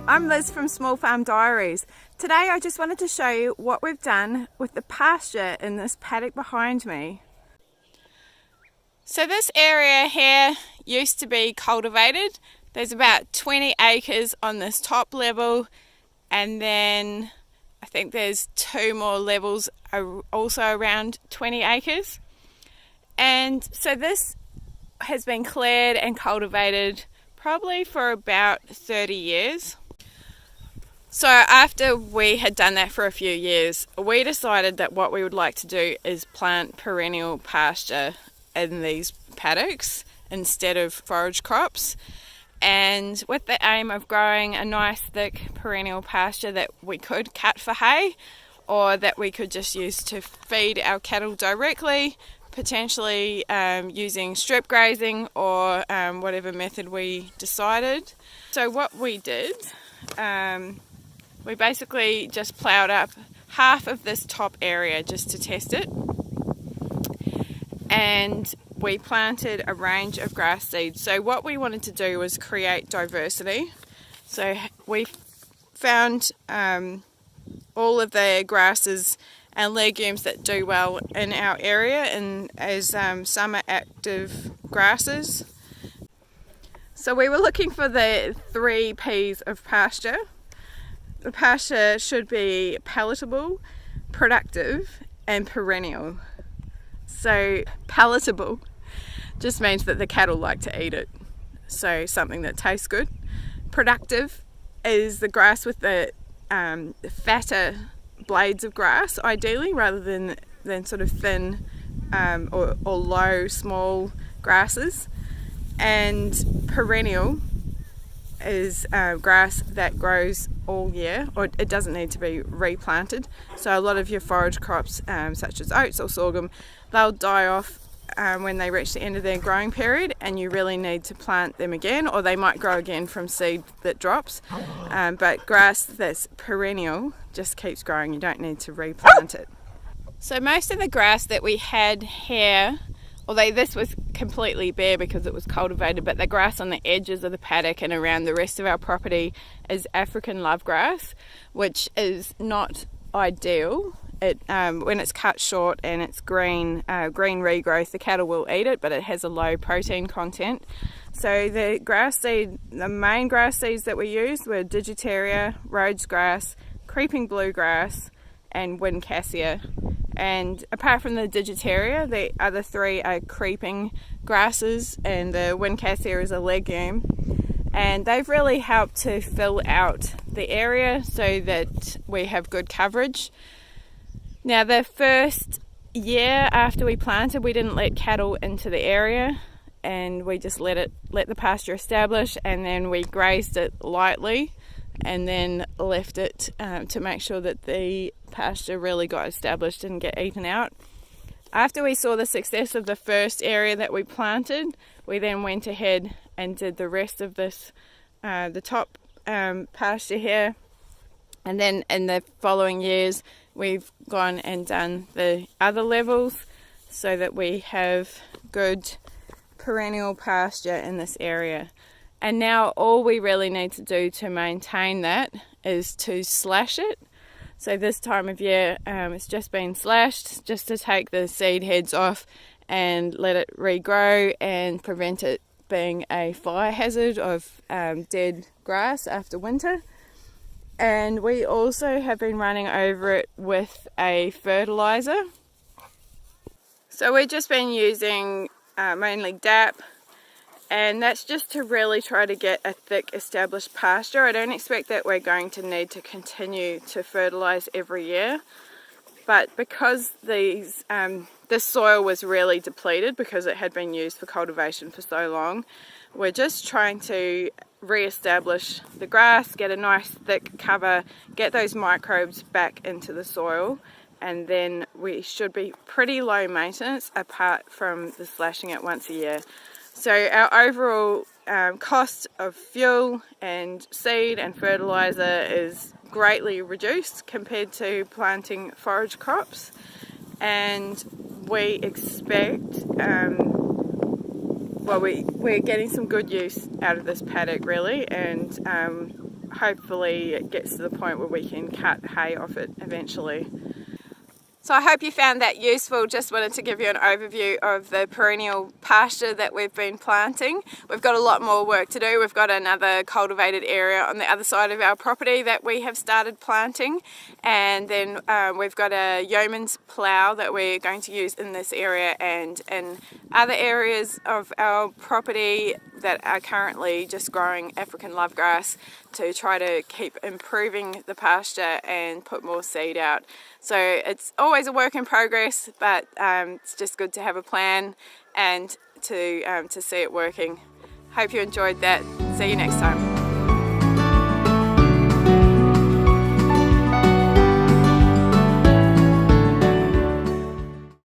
I'm Liz from Small Farm Dairies. Today I just wanted to show you what we've done with the pasture in this paddock behind me. So this area here used to be cultivated. There's about 20 acres on this top level, and then I think there's 2 more levels also around 20 acres. And so this has been cleared and cultivated probably for about 30 years. So after we had done that for a few years, we decided that what we would like to do is plant perennial pasture in these paddocks instead of forage crops, and with the aim of growing a nice thick perennial pasture that we could cut for hay, or that we could just use to feed our cattle directly, potentially using strip grazing or whatever method we decided. So what we did, we basically just ploughed up half of this top area just to test it, and we planted a range of grass seeds. So what we wanted to do was create diversity. So we found all of the grasses and legumes that do well in our area and as summer active grasses. So we were looking for the 3 P's of pasture. The pasture should be palatable, productive and perennial. So palatable just means that the cattle like to eat it, so something that tastes good. Productive is the grass with the fatter blades of grass, ideally, rather than sort of thin or low, small grasses. And perennial is grass that grows all year, or it doesn't need to be replanted. So a lot of your forage crops, such as oats or sorghum, they'll die off when they reach the end of their growing period, and you really need to plant them again, or they might grow again from seed that drops. But grass that's perennial just keeps growing, you don't need to replant it. So most of the grass that we had here, although this was completely bare because it was cultivated, but the grass on the edges of the paddock and around the rest of our property is African lovegrass, which is not ideal. When it's cut short and it's green regrowth, the cattle will eat it, but it has a low protein content. So the main grass seeds that we used were Digitaria, Rhodes grass, creeping bluegrass and wind cassia. And apart from the Digitaria, the other 3 are creeping grasses, and the wind cassia is a legume. And they've really helped to fill out the area so that we have good coverage. Now, the first year after we planted, we didn't let cattle into the area, and we just let the pasture establish, and then we grazed it lightly and then left it to make sure that the pasture really got established and get eaten out. After we saw the success of the first area that we planted, we then went ahead and did the rest of this, the top pasture here, and then in the following years we've gone and done the other levels so that we have good perennial pasture in this area. And now all we really need to do to maintain that is to slash it. So this time of year it's just been slashed just to take the seed heads off and let it regrow and prevent it being a fire hazard of dead grass after winter. And we also have been running over it with a fertilizer. So we've just been using mainly DAP, and that's just to really try to get a thick established pasture. I don't expect that we're going to need to continue to fertilise every year, but because this soil was really depleted because it had been used for cultivation for so long, we're just trying to re-establish the grass, get a nice thick cover, get those microbes back into the soil, and then we should be pretty low maintenance apart from the slashing it once a year. So our overall cost of fuel and seed and fertilizer is greatly reduced compared to planting forage crops, and we expect we're getting some good use out of this paddock really, and hopefully it gets to the point where we can cut hay off it eventually. So I hope you found that useful. Just wanted to give you an overview of the perennial pasture that we've been planting. We've got a lot more work to do. We've got another cultivated area on the other side of our property that we have started planting, and then we've got a yeoman's plough that we're going to use in this area and in other areas of our property that are currently just growing African lovegrass to try to keep improving the pasture and put more seed out. So it's always a work in progress, but it's just good to have a plan and to see it working. Hope you enjoyed that. See you next time.